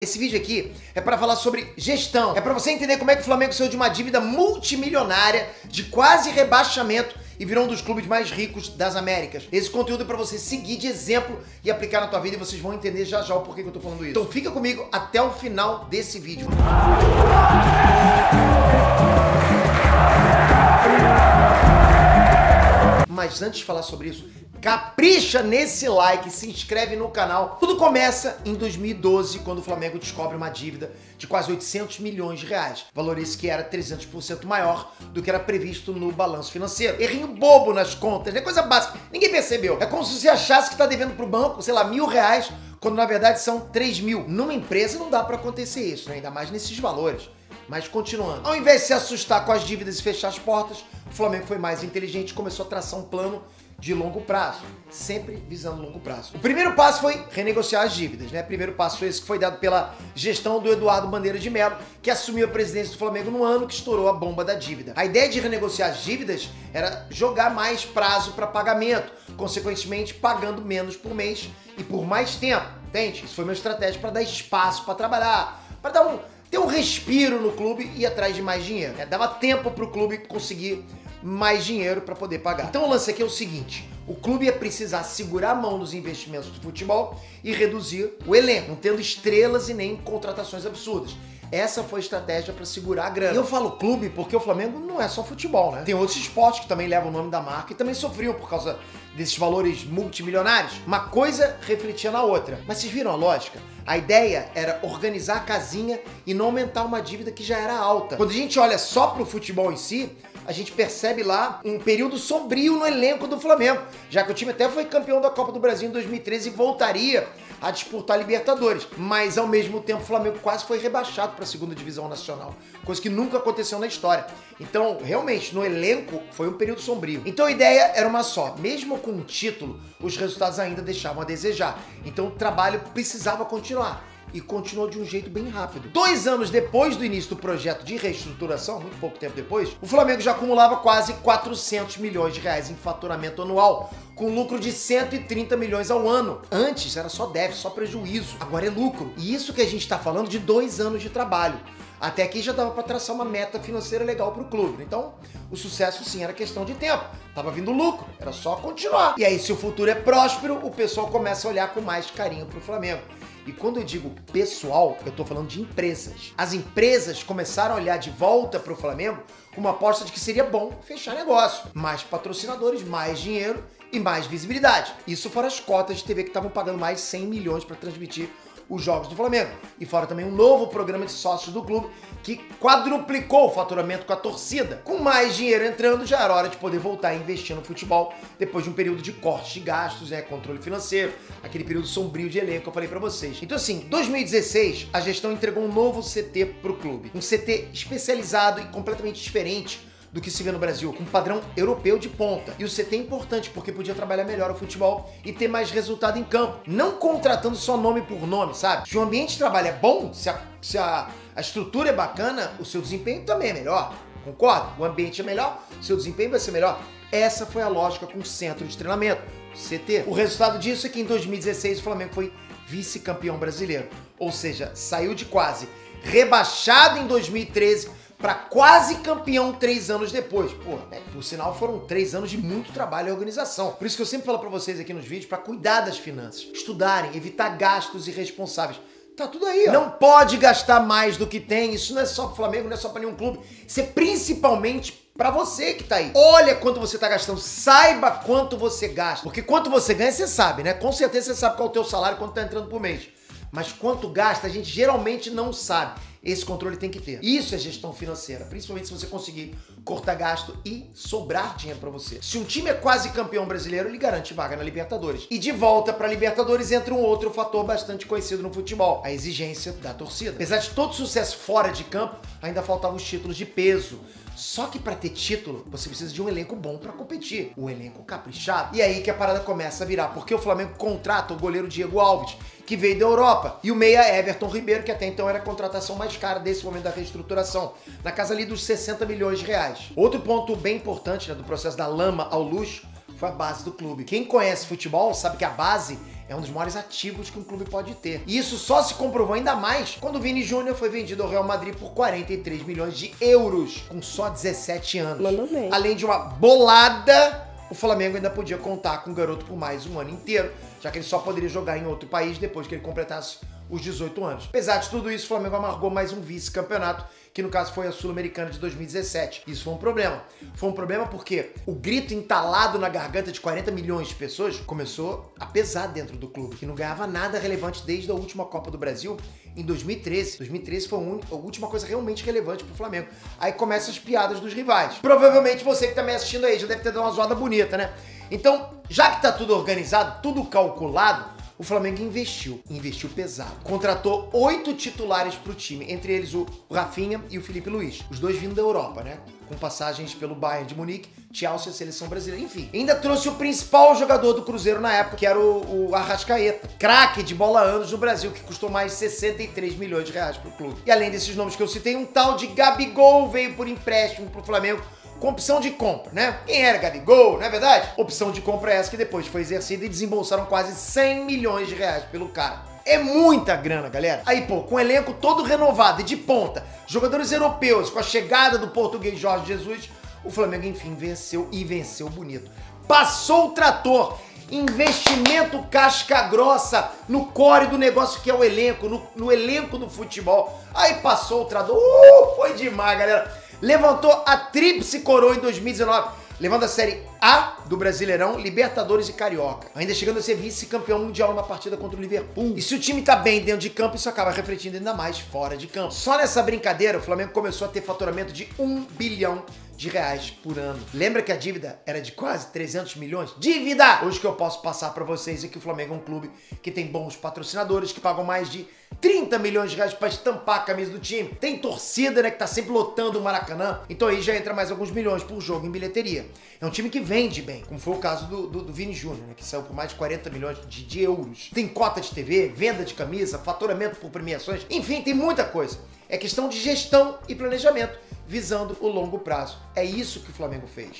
Esse vídeo aqui é para falar sobre gestão, é para você entender como é que o Flamengo saiu de uma dívida multimilionária, de quase rebaixamento e virou um dos clubes mais ricos das Américas. Esse conteúdo é para você seguir de exemplo e aplicar na tua vida e vocês vão entender já já o porquê que eu tô falando isso. Então fica comigo até o final desse vídeo. Mas antes de falar sobre isso, capricha nesse like, se inscreve no canal. Tudo começa em 2012, quando o Flamengo descobre uma dívida de quase 800 milhões de reais. Valor esse que era 300% maior do que era previsto no balanço financeiro. Errinho bobo nas contas, é coisa básica. Ninguém percebeu. É como se você achasse que tá devendo pro banco, sei lá, R$1.000, quando na verdade são 3 mil. Numa empresa não dá pra acontecer isso, né? Ainda mais nesses valores. Mas continuando, ao invés de se assustar com as dívidas e fechar as portas, o Flamengo foi mais inteligente e começou a traçar um plano de longo prazo, sempre visando longo prazo. O primeiro passo foi renegociar as dívidas, né? O primeiro passo foi esse que foi dado pela gestão do Eduardo Bandeira de Mello, que assumiu a presidência do Flamengo no ano que estourou a bomba da dívida. A ideia de renegociar as dívidas era jogar mais prazo para pagamento, consequentemente pagando menos por mês e por mais tempo, entende? Isso foi uma estratégia para dar espaço para trabalhar, para ter um respiro no clube e ir atrás de mais dinheiro. Dava tempo para o clube conseguir mais dinheiro para poder pagar. Então o lance aqui é o seguinte: o clube ia precisar segurar a mão nos investimentos do futebol e reduzir o elenco, não tendo estrelas e nem contratações absurdas. Essa foi a estratégia para segurar a grana. E eu falo clube porque o Flamengo não é só futebol, né? Tem outros esportes que também levam o nome da marca e também sofriam por causa desses valores multimilionários. Uma coisa refletia na outra. Mas vocês viram a lógica? A ideia era organizar a casinha e não aumentar uma dívida que já era alta. Quando a gente olha só pro futebol em si, a gente percebe lá um período sombrio no elenco do Flamengo, já que o time até foi campeão da Copa do Brasil em 2013 e voltaria a disputar a Libertadores. Mas, ao mesmo tempo, o Flamengo quase foi rebaixado para a segunda divisão nacional, coisa que nunca aconteceu na história. Então, realmente, no elenco, foi um período sombrio. Então, a ideia era uma só. Mesmo com um título, os resultados ainda deixavam a desejar. Então, o trabalho precisava continuar. E continuou de um jeito bem rápido. 2 anos depois do início do projeto de reestruturação, muito pouco tempo depois, o Flamengo já acumulava quase 400 milhões de reais em faturamento anual, com lucro de 130 milhões ao ano. Antes era só déficit, só prejuízo. Agora é lucro. E isso que a gente está falando de 2 anos de trabalho. Até aqui já dava para traçar uma meta financeira legal para o clube. Então, o sucesso sim era questão de tempo. Tava vindo lucro, era só continuar. E aí, se o futuro é próspero, o pessoal começa a olhar com mais carinho para o Flamengo. E quando eu digo pessoal, eu tô falando de empresas. As empresas começaram a olhar de volta para o Flamengo com uma aposta de que seria bom fechar negócio. Mais patrocinadores, mais dinheiro e mais visibilidade. Isso fora as cotas de TV que estavam pagando mais 100 milhões para transmitir os jogos do Flamengo. E fora também um novo programa de sócios do clube que quadruplicou o faturamento com a torcida. Com mais dinheiro entrando, já era hora de poder voltar a investir no futebol depois de um período de corte de gastos, né, controle financeiro, aquele período sombrio de elenco que eu falei pra vocês. Então assim, 2016, a gestão entregou um novo CT pro clube. Um CT especializado e completamente diferente do que se vê no Brasil, com um padrão europeu de ponta. E o CT é importante porque podia trabalhar melhor o futebol e ter mais resultado em campo, não contratando só nome por nome, sabe? Se o ambiente de trabalho é bom, se a estrutura é bacana, o seu desempenho também é melhor, concorda? O ambiente é melhor, o seu desempenho vai ser melhor. Essa foi a lógica com o centro de treinamento, o CT. O resultado disso é que em 2016 o Flamengo foi vice-campeão brasileiro, ou seja, saiu de quase rebaixado em 2013 para quase campeão 3 anos depois. Pô, né? Por sinal, foram 3 anos de muito trabalho e organização. Por isso que eu sempre falo para vocês aqui nos vídeos para cuidar das finanças, estudarem, evitar gastos irresponsáveis. Tá tudo aí, ó. Não pode gastar mais do que tem. Isso não é só pro Flamengo, não é só para nenhum clube. Isso é principalmente pra você que tá aí. Olha quanto você tá gastando, saiba quanto você gasta. Porque quanto você ganha, você sabe, né? Com certeza você sabe qual é o teu salário, quanto tá entrando por mês. Mas quanto gasta, a gente geralmente não sabe. Esse controle tem que ter. Isso é gestão financeira, principalmente se você conseguir cortar gasto e sobrar dinheiro pra você. Se um time é quase campeão brasileiro, ele garante vaga na Libertadores. E de volta pra Libertadores entra um outro fator bastante conhecido no futebol, a exigência da torcida. Apesar de todo sucesso fora de campo, ainda faltavam os títulos de peso. Só que para ter título, você precisa de um elenco bom para competir, um elenco caprichado. E aí que a parada começa a virar, porque o Flamengo contrata o goleiro Diego Alves, que veio da Europa, e o meia Everton Ribeiro, que até então era a contratação mais cara desse momento da reestruturação, na casa ali dos 60 milhões de reais. Outro ponto bem importante, né, do processo da lama ao luxo foi a base do clube. Quem conhece futebol sabe que a base é um dos maiores ativos que um clube pode ter. E isso só se comprovou ainda mais quando o Vini Júnior foi vendido ao Real Madrid por 43 milhões de euros, com só 17 anos. Mandou bem. Além de uma bolada, o Flamengo ainda podia contar com o garoto por mais um ano inteiro, já que ele só poderia jogar em outro país depois que ele completasse os 18 anos. Apesar de tudo isso, o Flamengo amargou mais um vice-campeonato, que no caso foi a Sul-Americana de 2017. Isso foi um problema. Foi um problema porque o grito entalado na garganta de 40 milhões de pessoas começou a pesar dentro do clube, que não ganhava nada relevante desde a última Copa do Brasil em 2013. 2013 foi a última coisa realmente relevante pro Flamengo. Aí começam as piadas dos rivais. Provavelmente você que tá me assistindo aí já deve ter dado uma zoada bonita, né? Então, já que tá tudo organizado, tudo calculado, o Flamengo investiu pesado. Contratou 8 titulares pro time, entre eles o Rafinha e o Felipe Luiz. Os dois vindo da Europa, né? Com passagens pelo Bayern de Munique, Chelsea, a seleção brasileira, enfim. Ainda trouxe o principal jogador do Cruzeiro na época, que era o Arrascaeta. Craque de bola anos no Brasil, que custou mais de 63 milhões de reais pro clube. E além desses nomes que eu citei, um tal de Gabigol veio por empréstimo pro Flamengo, com opção de compra, né? Quem era Gabigol, não é verdade? Opção de compra é essa que depois foi exercida e desembolsaram quase 100 milhões de reais pelo cara. É muita grana, galera. Aí, pô, com o elenco todo renovado e de ponta, jogadores europeus, com a chegada do português Jorge Jesus, o Flamengo, enfim, venceu e venceu bonito. Passou o trator. Investimento casca grossa no core do negócio que é o elenco, no elenco do futebol. Aí passou o trator. Foi demais, galera. Levantou a tríplice coroa em 2019, levando a Série A do Brasileirão, Libertadores e Carioca. Ainda chegando a ser vice-campeão mundial numa partida contra o Liverpool. E se o time tá bem dentro de campo, isso acaba refletindo ainda mais fora de campo. Só nessa brincadeira, o Flamengo começou a ter faturamento de 1 bilhão de reais por ano. Lembra que a dívida era de quase 300 milhões? Dívida! Hoje que eu posso passar pra vocês é que o Flamengo é um clube que tem bons patrocinadores, que pagam mais de 30 milhões de reais pra estampar a camisa do time. Tem torcida, né, que tá sempre lotando o Maracanã. Então aí já entra mais alguns milhões por jogo em bilheteria. É um time que vende bem, como foi o caso do Vini Júnior, né, que saiu por mais de 40 milhões de euros. Tem cota de TV, venda de camisa, faturamento por premiações. Enfim, tem muita coisa. É questão de gestão e planejamento, visando o longo prazo. É isso que o Flamengo fez.